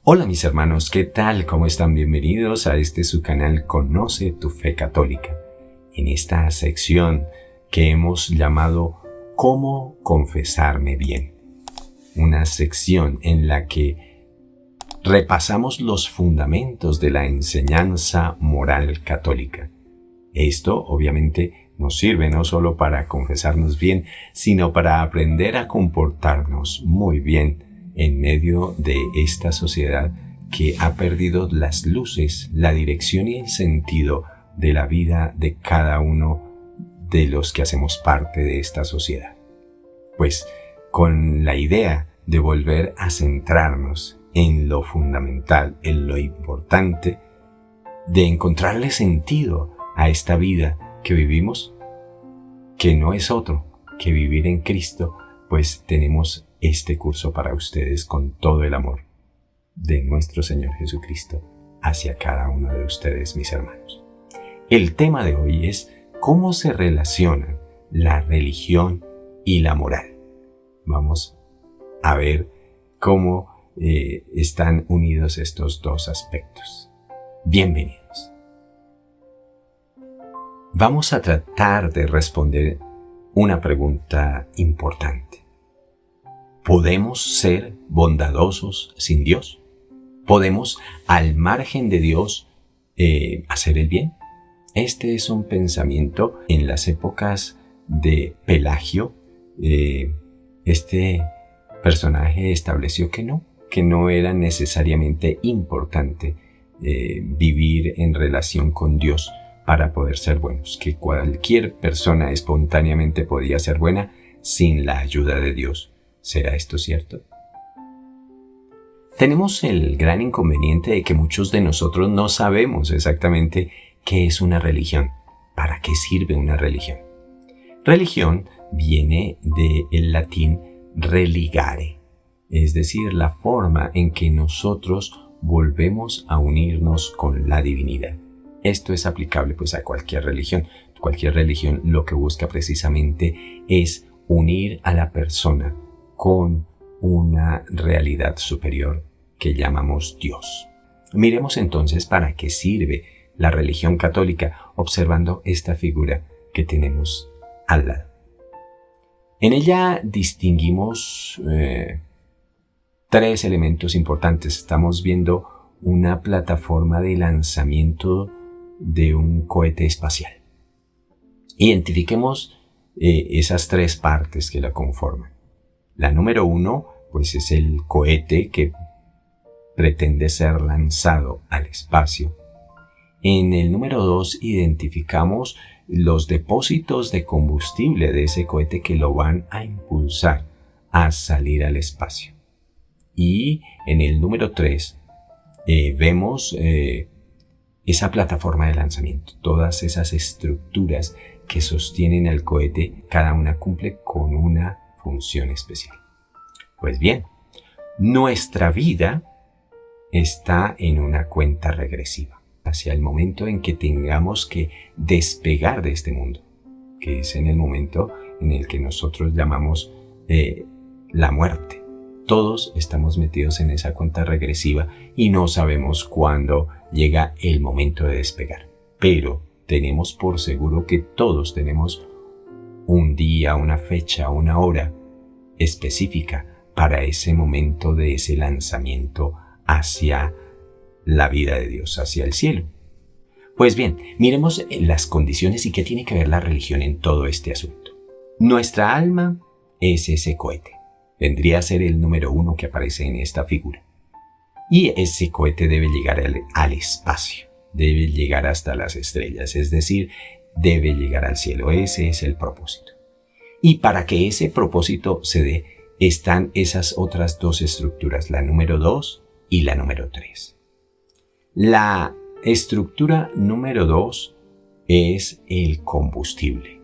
Hola mis hermanos, ¿qué tal? ¿Cómo están? Bienvenidos a su canal Conoce tu Fe Católica. En esta sección que hemos llamado ¿Cómo confesarme bien? Una sección en la que repasamos los fundamentos de la enseñanza moral católica. Esto obviamente nos sirve no solo para confesarnos bien, sino para aprender a comportarnos muy bien en medio de esta sociedad que ha perdido las luces, la dirección y el sentido de la vida de cada uno de los que hacemos parte de esta sociedad. Pues con la idea de volver a centrarnos en lo fundamental, en lo importante, de encontrarle sentido a esta vida que vivimos, que no es otro que vivir en Cristo, pues tenemos este curso para ustedes con todo el amor de nuestro Señor Jesucristo hacia cada uno de ustedes, mis hermanos. El tema de hoy es cómo se relacionan la religión y la moral. Vamos a ver cómo están unidos estos dos aspectos. Bienvenidos. Vamos a tratar de responder una pregunta importante. ¿Podemos ser bondadosos sin Dios? ¿Podemos, al margen de Dios, hacer el bien? Este es un pensamiento en las épocas de Pelagio. Este personaje estableció que no era necesariamente importante vivir en relación con Dios para poder ser buenos, que cualquier persona espontáneamente podía ser buena sin la ayuda de Dios. ¿Será esto cierto? Tenemos el gran inconveniente de que muchos de nosotros no sabemos exactamente qué es una religión, para qué sirve una religión. Religión viene del latín religare, es decir, la forma en que nosotros volvemos a unirnos con la divinidad. Esto es aplicable pues a cualquier religión. Cualquier religión lo que busca precisamente es unir a la persona con una realidad superior que llamamos Dios. Miremos entonces para qué sirve la religión católica observando esta figura que tenemos al lado. En ella distinguimos tres elementos importantes. Estamos viendo una plataforma de lanzamiento de un cohete espacial. Identifiquemos esas tres partes que la conforman. La número 1, pues es el cohete que pretende ser lanzado al espacio. En el número 2 identificamos los depósitos de combustible de ese cohete que lo van a impulsar a salir al espacio. Y en el número 3 vemos esa plataforma de lanzamiento, todas esas estructuras que sostienen al cohete, cada una cumple con una función especial. Pues bien, nuestra vida está en una cuenta regresiva hacia el momento en que tengamos que despegar de este mundo, que es en el momento en el que nosotros llamamos la muerte. Todos estamos metidos en esa cuenta regresiva y no sabemos cuándo llega el momento de despegar, pero tenemos por seguro que todos tenemos un día, una fecha, una hora específica para ese momento de ese lanzamiento hacia la vida de Dios, hacia el cielo. Pues bien, miremos las condiciones y qué tiene que ver la religión en todo este asunto. Nuestra alma es ese cohete. Vendría a ser el número 1 que aparece en esta figura. Y ese cohete debe llegar al espacio, debe llegar hasta las estrellas, es decir, debe llegar al cielo. Ese es el propósito. Y para que ese propósito se dé, están esas otras dos estructuras, la número 2 y la número 3. La estructura número 2 es el combustible.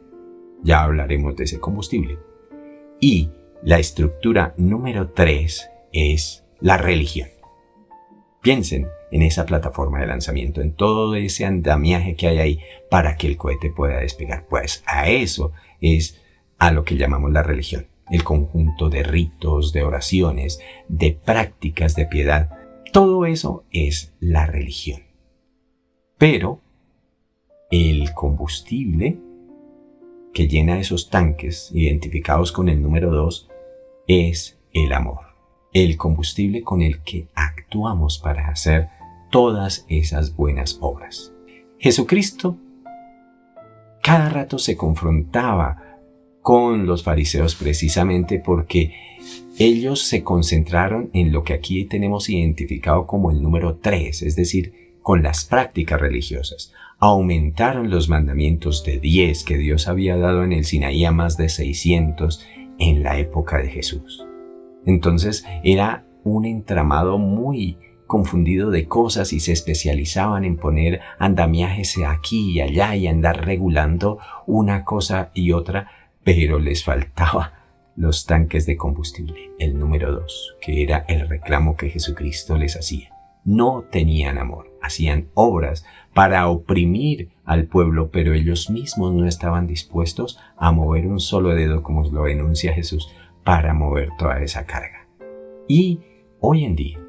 Ya hablaremos de ese combustible. Y la estructura número 3 es la religión. Piensen en esa plataforma de lanzamiento, en todo ese andamiaje que hay ahí para que el cohete pueda despegar. Pues a eso es a lo que llamamos la religión, el conjunto de ritos, de oraciones, de prácticas de piedad Todo eso es la religión. Pero el combustible que llena esos tanques identificados con el número 2 es el amor. El combustible con el que actuamos para hacer todas esas buenas obras. Jesucristo cada rato se confrontaba con los fariseos precisamente porque ellos se concentraron en lo que aquí tenemos identificado como el número 3, es decir, con las prácticas religiosas. Aumentaron los mandamientos de 10 que Dios había dado en el Sinaí a más de 600 en la época de Jesús. Entonces era un entramado muy confundido de cosas y se especializaban en poner andamiajes aquí y allá y andar regulando una cosa y otra, pero les faltaba los tanques de combustible, el número 2, que era el reclamo que Jesucristo les hacía. No tenían amor, hacían obras para oprimir al pueblo, pero ellos mismos no estaban dispuestos a mover un solo dedo, como lo enuncia Jesús, para mover toda esa carga. Y hoy en día,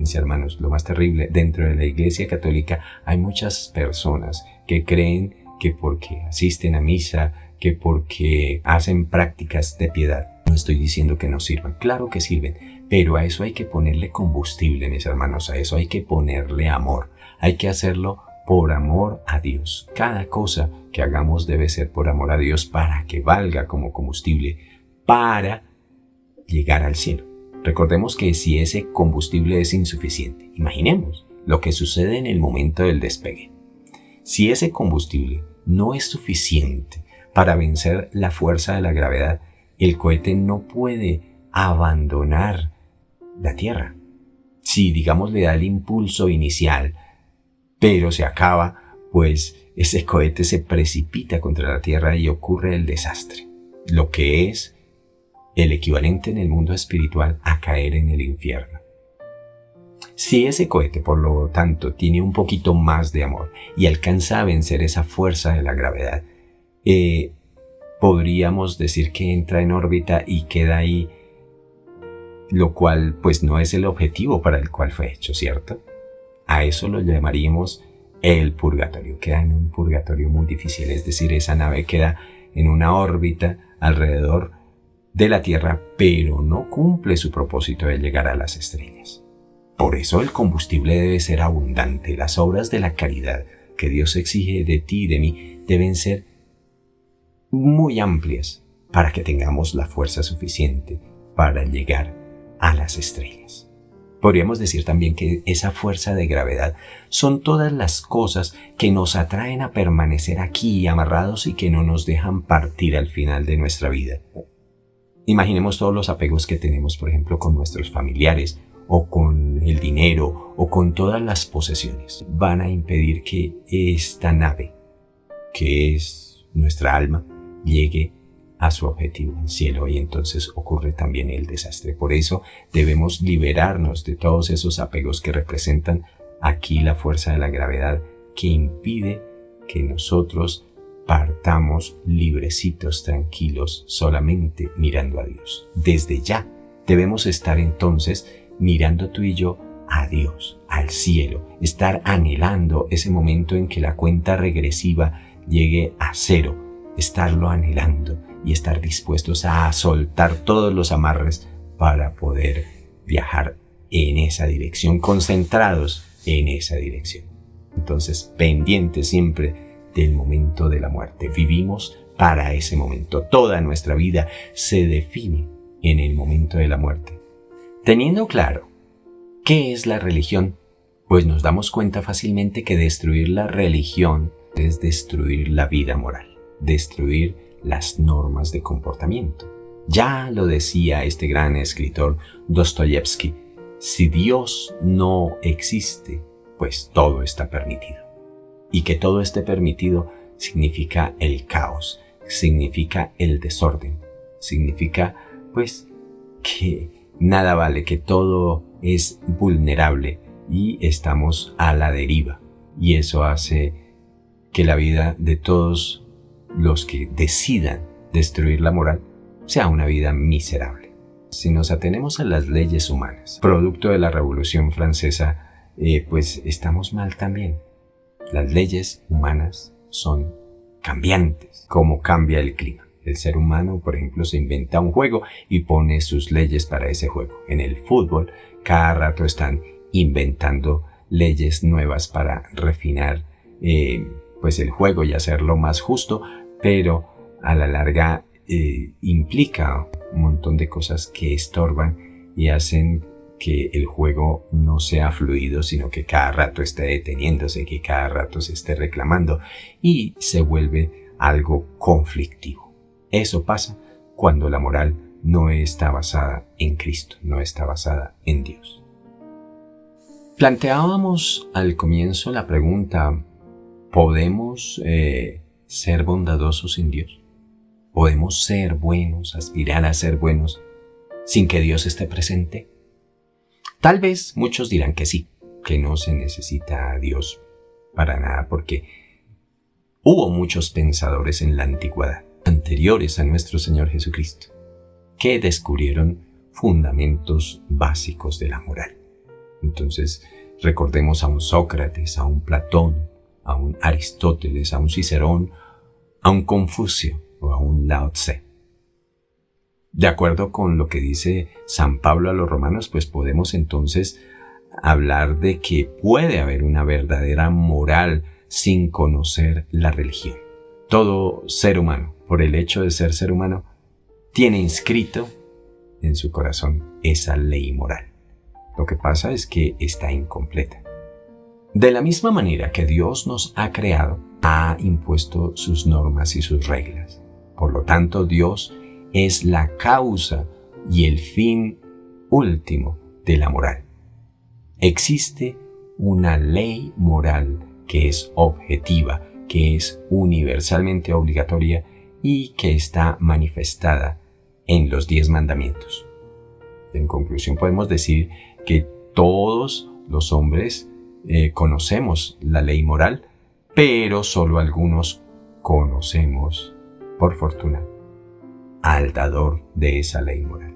mis hermanos, lo más terrible, dentro de la Iglesia Católica hay muchas personas que creen que porque asisten a misa, que porque hacen prácticas de piedad, no estoy diciendo que no sirvan, claro que sirven, pero a eso hay que ponerle combustible, mis hermanos, a eso hay que ponerle amor, hay que hacerlo por amor a Dios. Cada cosa que hagamos debe ser por amor a Dios para que valga como combustible para llegar al cielo. Recordemos que si ese combustible es insuficiente, imaginemos lo que sucede en el momento del despegue. Si ese combustible no es suficiente para vencer la fuerza de la gravedad, el cohete no puede abandonar la Tierra. Si, digamos, le da el impulso inicial, pero se acaba, pues ese cohete se precipita contra la Tierra y ocurre el desastre, lo que es el equivalente en el mundo espiritual a caer en el infierno. Si ese cohete, por lo tanto, tiene un poquito más de amor y alcanza a vencer esa fuerza de la gravedad, podríamos decir que entra en órbita y queda ahí, lo cual pues no es el objetivo para el cual fue hecho, ¿cierto? A eso lo llamaríamos el purgatorio. Queda en un purgatorio muy difícil, es decir, esa nave queda en una órbita alrededor de la Tierra, pero no cumple su propósito de llegar a las estrellas. Por eso el combustible debe ser abundante. Las obras de la caridad que Dios exige de ti y de mí deben ser muy amplias para que tengamos la fuerza suficiente para llegar a las estrellas. Podríamos decir también que esa fuerza de gravedad son todas las cosas que nos atraen a permanecer aquí amarrados y que no nos dejan partir al final de nuestra vida. Imaginemos todos los apegos que tenemos, por ejemplo, con nuestros familiares, o con el dinero, o con todas las posesiones. Van a impedir que esta nave, que es nuestra alma, llegue a su objetivo, el cielo, y entonces ocurre también el desastre. Por eso debemos liberarnos de todos esos apegos que representan aquí la fuerza de la gravedad, que impide que nosotros partamos librecitos, tranquilos, solamente mirando a Dios. Desde ya debemos estar entonces mirando tú y yo a Dios, al cielo, estar anhelando ese momento en que la cuenta regresiva llegue a cero, estarlo anhelando y estar dispuestos a soltar todos los amarres para poder viajar en esa dirección, concentrados en esa dirección. Entonces, pendientes siempre del momento de la muerte. Vivimos para ese momento. Toda nuestra vida se define en el momento de la muerte. Teniendo claro qué es la religión, pues nos damos cuenta fácilmente que destruir la religión es destruir la vida moral, destruir las normas de comportamiento. Ya lo decía este gran escritor Dostoyevsky, si Dios no existe, pues todo está permitido. Y que todo esté permitido significa el caos, significa el desorden, significa pues que nada vale, que todo es vulnerable y estamos a la deriva. Y eso hace que la vida de todos los que decidan destruir la moral sea una vida miserable. Si nos atenemos a las leyes humanas, producto de la Revolución Francesa, pues estamos mal también. Las leyes humanas son cambiantes, como cambia el clima. El ser humano, por ejemplo, se inventa un juego y pone sus leyes para ese juego. En el fútbol, cada rato están inventando leyes nuevas para refinar pues el juego y hacerlo más justo, pero a la larga implica un montón de cosas que estorban y hacen que el juego no sea fluido, sino que cada rato esté deteniéndose, que cada rato se esté reclamando y se vuelve algo conflictivo. Eso pasa cuando la moral no está basada en Cristo, no está basada en Dios. Planteábamos al comienzo la pregunta, ¿podemos ser bondadosos sin Dios? ¿Podemos ser buenos, aspirar a ser buenos sin que Dios esté presente? Tal vez muchos dirán que sí, que no se necesita a Dios para nada, porque hubo muchos pensadores en la antigüedad, anteriores a nuestro Señor Jesucristo, que descubrieron fundamentos básicos de la moral. Entonces, recordemos a un Sócrates, a un Platón, a un Aristóteles, a un Cicerón, a un Confucio o a un Lao Tse. De acuerdo con lo que dice San Pablo a los romanos, pues podemos entonces hablar de que puede haber una verdadera moral sin conocer la religión. Todo ser humano, por el hecho de ser ser humano, tiene inscrito en su corazón esa ley moral. Lo que pasa es que está incompleta. De la misma manera que Dios nos ha creado, ha impuesto sus normas y sus reglas. Por lo tanto, Dios es la causa y el fin último de la moral. Existe una ley moral que es objetiva, que es universalmente obligatoria y que está manifestada en los 10 mandamientos. En conclusión, podemos decir que todos los hombres conocemos la ley moral, pero solo algunos conocemos, por fortuna, al dador de esa ley moral.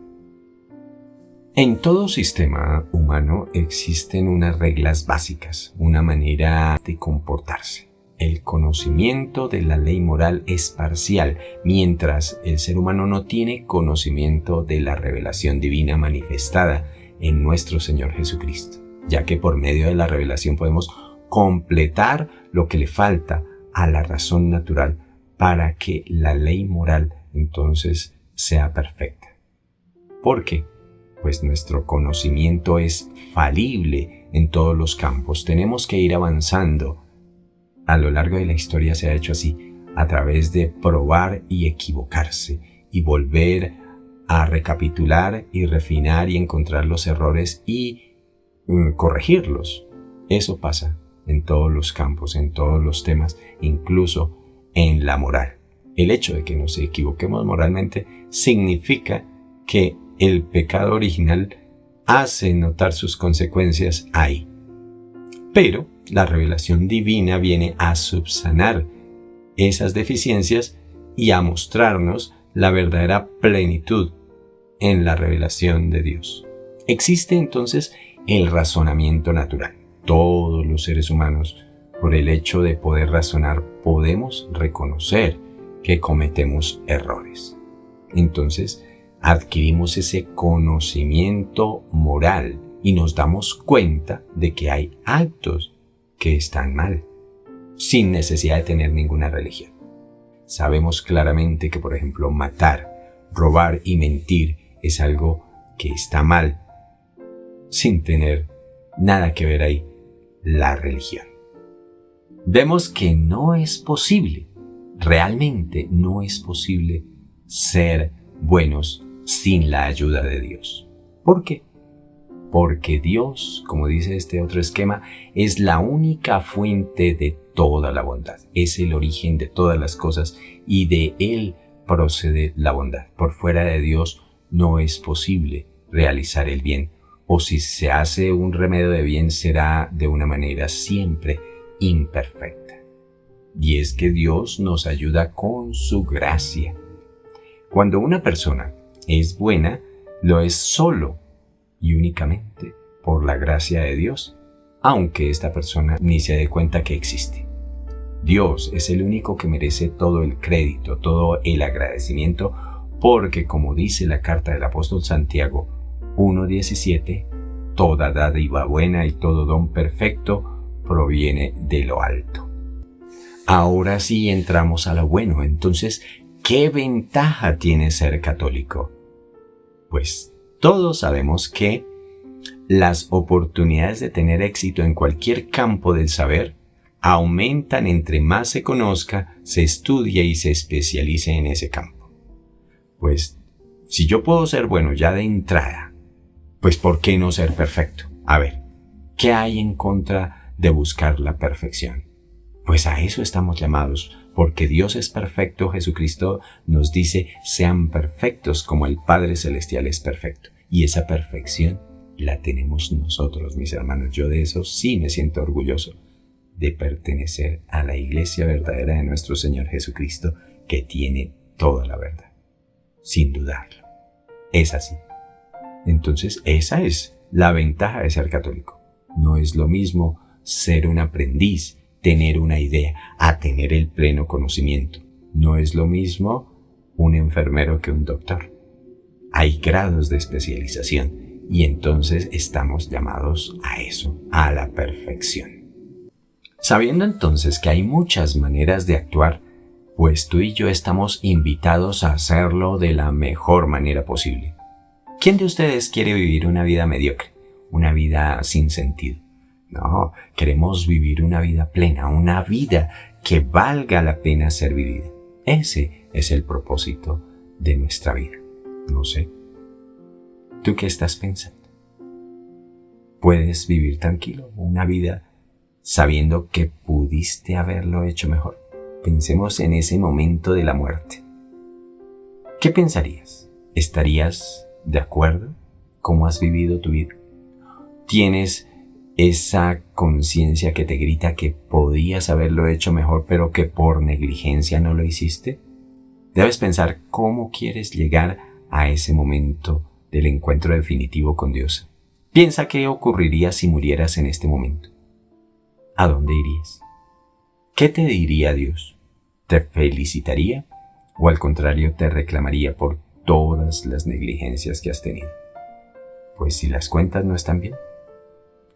En todo sistema humano existen unas reglas básicas, una manera de comportarse. El conocimiento de la ley moral es parcial, mientras el ser humano no tiene conocimiento de la revelación divina manifestada en nuestro Señor Jesucristo, ya que por medio de la revelación podemos completar lo que le falta a la razón natural para que la ley moral entonces sea perfecta. ¿Por qué? Pues nuestro conocimiento es falible en todos los campos. Tenemos que ir avanzando. A lo largo de la historia se ha hecho así, a través de probar y equivocarse y volver a recapitular y refinar y encontrar los errores y corregirlos. Eso pasa en todos los campos, en todos los temas, incluso en la moral. El hecho de que nos equivoquemos moralmente significa que el pecado original hace notar sus consecuencias ahí. Pero la revelación divina viene a subsanar esas deficiencias y a mostrarnos la verdadera plenitud en la revelación de Dios. Existe entonces el razonamiento natural. Todos los seres humanos, por el hecho de poder razonar, podemos reconocer que cometemos errores. Entonces, adquirimos ese conocimiento moral y nos damos cuenta de que hay actos que están mal, sin necesidad de tener ninguna religión. Sabemos claramente que, por ejemplo, matar, robar y mentir es algo que está mal, sin tener nada que ver ahí la religión. Vemos que no es posible, realmente no es posible ser buenos sin la ayuda de Dios. ¿Por qué? Porque Dios, como dice este otro esquema, es la única fuente de toda la bondad. Es el origen de todas las cosas y de Él procede la bondad. Por fuera de Dios no es posible realizar el bien, o si se hace un remedio de bien será de una manera siempre imperfecta. Y es que Dios nos ayuda con su gracia. Cuando una persona es buena, lo es solo y únicamente por la gracia de Dios, aunque esta persona ni se dé cuenta que existe. Dios es el único que merece todo el crédito, todo el agradecimiento, porque como dice la carta del apóstol Santiago 1:17, toda dádiva buena y todo don perfecto proviene de lo alto. Ahora sí entramos a lo bueno. Entonces, ¿qué ventaja tiene ser católico? Pues todos sabemos que las oportunidades de tener éxito en cualquier campo del saber aumentan entre más se conozca, se estudie y se especialice en ese campo. Pues, si yo puedo ser bueno ya de entrada, pues ¿por qué no ser perfecto? A ver, ¿qué hay en contra de buscar la perfección? Pues a eso estamos llamados, porque Dios es perfecto. Jesucristo nos dice, sean perfectos como el Padre Celestial es perfecto. Y esa perfección la tenemos nosotros, mis hermanos. Yo de eso sí me siento orgulloso, de pertenecer a la iglesia verdadera de nuestro Señor Jesucristo, que tiene toda la verdad, sin dudarlo. Es así. Entonces, esa es la ventaja de ser católico. No es lo mismo ser un aprendiz, tener una idea, a tener el pleno conocimiento. No es lo mismo un enfermero que un doctor. Hay grados de especialización y entonces estamos llamados a eso, a la perfección. Sabiendo entonces que hay muchas maneras de actuar, pues tú y yo estamos invitados a hacerlo de la mejor manera posible. ¿Quién de ustedes quiere vivir una vida mediocre, una vida sin sentido? No, queremos vivir una vida plena, una vida que valga la pena ser vivida. Ese es el propósito de nuestra vida. No sé, ¿tú qué estás pensando? ¿Puedes vivir tranquilo una vida sabiendo que pudiste haberlo hecho mejor? Pensemos en ese momento de la muerte. ¿Qué pensarías? ¿Estarías de acuerdo? ¿Cómo has vivido tu vida? ¿Tienes esa conciencia que te grita que podías haberlo hecho mejor, pero que por negligencia no lo hiciste? Debes pensar cómo quieres llegar a ese momento del encuentro definitivo con Dios. Piensa qué ocurriría si murieras en este momento. ¿A dónde irías? ¿Qué te diría Dios? ¿Te felicitaría o al contrario te reclamaría por todas las negligencias que has tenido? Pues si las cuentas no están bien,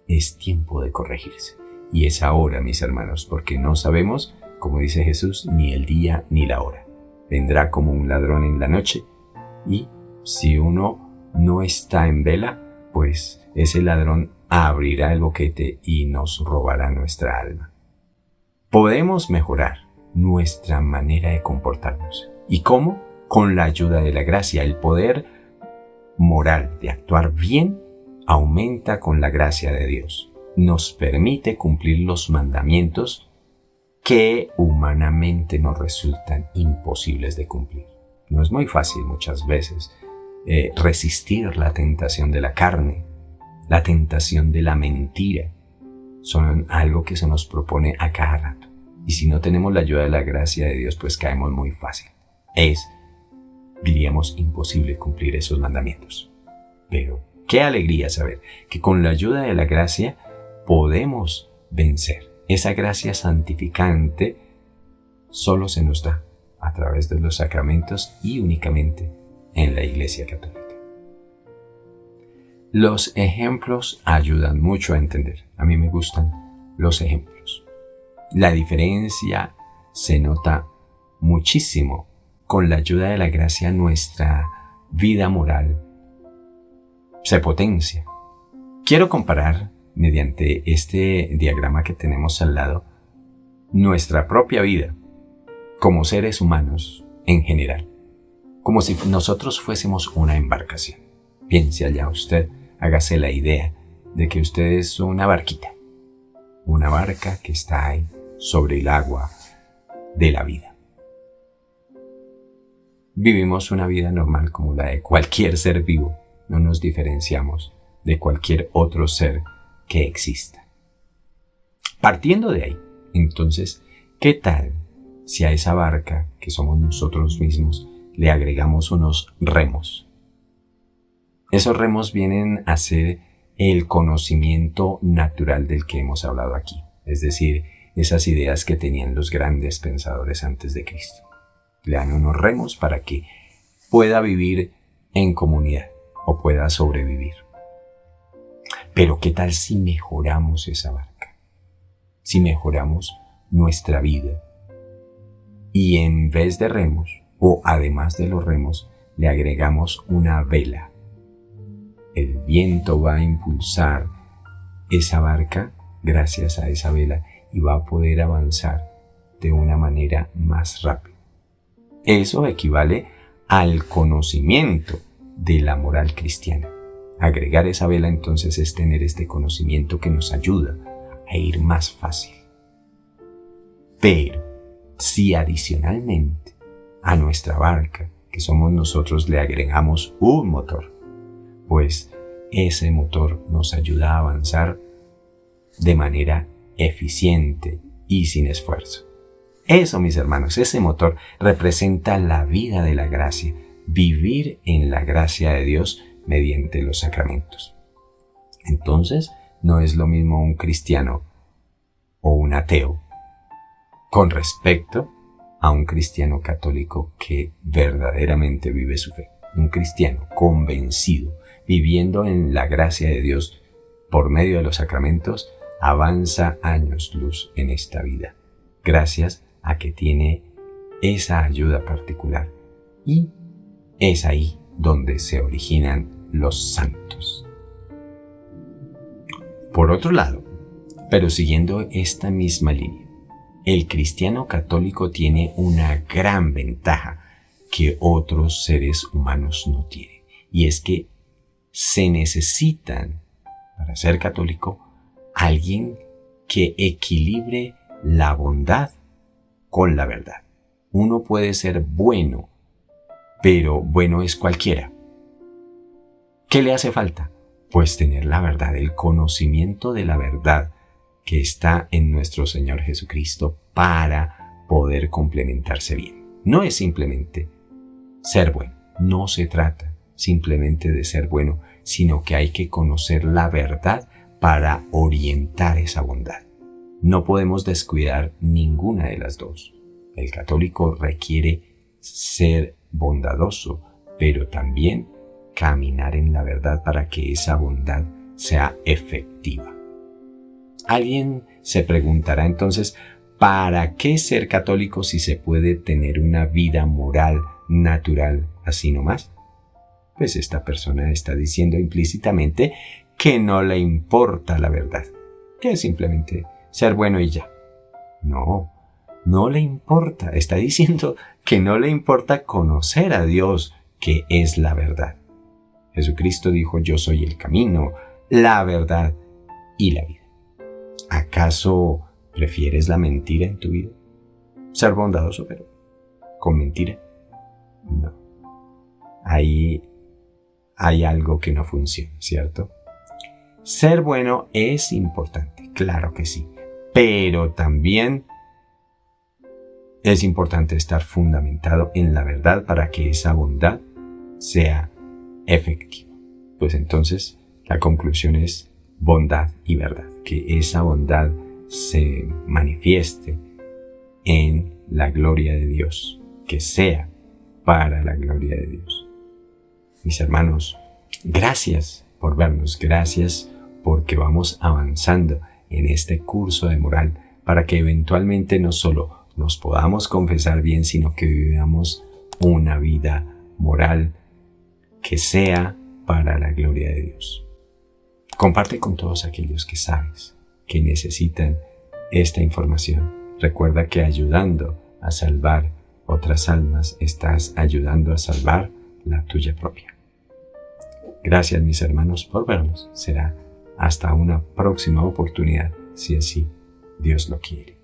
es tiempo de corregirse. Y es ahora, mis hermanos, porque no sabemos, como dice Jesús, ni el día ni la hora. Vendrá como un ladrón en la noche y si uno no está en vela, pues ese ladrón abrirá el boquete y nos robará nuestra alma. Podemos mejorar nuestra manera de comportarnos. ¿Y cómo? Con la ayuda de la gracia. El poder moral de actuar bien aumenta con la gracia de Dios. Nos permite cumplir los mandamientos que humanamente nos resultan imposibles de cumplir. No es muy fácil muchas veces resistir la tentación de la carne, la tentación de la mentira. Son algo que se nos propone a cada rato. Y si no tenemos la ayuda de la gracia de Dios, pues caemos muy fácil. Diríamos, imposible cumplir esos mandamientos. Pero qué alegría saber que con la ayuda de la gracia podemos vencer. Esa gracia santificante solo se nos da a través de los sacramentos y únicamente en la Iglesia Católica. Los ejemplos ayudan mucho a entender. A mí me gustan los ejemplos. La diferencia se nota muchísimo. Con la ayuda de la gracia nuestra vida moral se potencia. Quiero comparar, mediante este diagrama que tenemos al lado, nuestra propia vida como seres humanos en general, como si nosotros fuésemos una embarcación. Piense allá usted, hágase la idea de que usted es una barquita, una barca que está ahí sobre el agua de la vida. Vivimos una vida normal como la de cualquier ser vivo. No nos diferenciamos de cualquier otro ser que exista. Partiendo de ahí, entonces, ¿qué tal si a esa barca que somos nosotros mismos le agregamos unos remos? Esos remos vienen a ser el conocimiento natural del que hemos hablado aquí, es decir, esas ideas que tenían los grandes pensadores antes de Cristo. Le dan unos remos para que pueda vivir en comunidad o pueda sobrevivir. Pero ¿qué tal si mejoramos esa barca? Si mejoramos nuestra vida y en vez de remos, o además de los remos, le agregamos una vela. El viento va a impulsar esa barca gracias a esa vela y va a poder avanzar de una manera más rápida. Eso equivale al conocimiento de la moral cristiana. Agregar esa vela entonces es tener este conocimiento que nos ayuda a ir más fácil. Pero si adicionalmente a nuestra barca, que somos nosotros, le agregamos un motor, pues ese motor nos ayuda a avanzar de manera eficiente y sin esfuerzo. Eso, mis hermanos, ese motor representa la vida de la gracia, vivir en la gracia de Dios mediante los sacramentos. Entonces, no es lo mismo un cristiano o un ateo con respecto a un cristiano católico que verdaderamente vive su fe. Un cristiano convencido, viviendo en la gracia de Dios por medio de los sacramentos, avanza años luz en esta vida, gracias a que tiene esa ayuda particular. Y es ahí donde se originan los santos. Por otro lado, pero siguiendo esta misma línea, el cristiano católico tiene una gran ventaja que otros seres humanos no tienen, y es que se necesitan, para ser católico, alguien que equilibre la bondad con la verdad. Uno puede ser bueno, pero bueno es cualquiera. ¿Qué le hace falta? Pues tener la verdad, el conocimiento de la verdad que está en nuestro Señor Jesucristo para poder complementarse bien. No es simplemente ser bueno, no se trata simplemente de ser bueno, sino que hay que conocer la verdad para orientar esa bondad. No podemos descuidar ninguna de las dos. El católico requiere ser bondadoso, pero también caminar en la verdad para que esa bondad sea efectiva. Alguien se preguntará entonces, ¿para qué ser católico si se puede tener una vida moral natural así nomás? Pues esta persona está diciendo implícitamente que no le importa la verdad, que es simplemente ser bueno y ya. No le importa. Está diciendo que no le importa conocer a Dios, que es la verdad. Jesucristo dijo: yo soy el camino, la verdad y la vida. ¿Acaso prefieres la mentira en tu vida? Ser bondadoso, pero con mentira. No. Ahí hay algo que no funciona, ¿cierto? Ser bueno es importante, claro que sí, pero también es importante estar fundamentado en la verdad para que esa bondad sea efectiva. Pues entonces la conclusión es bondad y verdad, que esa bondad se manifieste en la gloria de Dios, que sea para la gloria de Dios. Mis hermanos, gracias por vernos, gracias porque vamos avanzando en este curso de moral para que eventualmente no solo nos podamos confesar bien, sino que vivamos una vida moral que sea para la gloria de Dios. Comparte con todos aquellos que sabes que necesitan esta información. Recuerda que ayudando a salvar otras almas, estás ayudando a salvar la tuya propia. Gracias, mis hermanos, por vernos. Será hasta una próxima oportunidad, si así Dios lo quiere.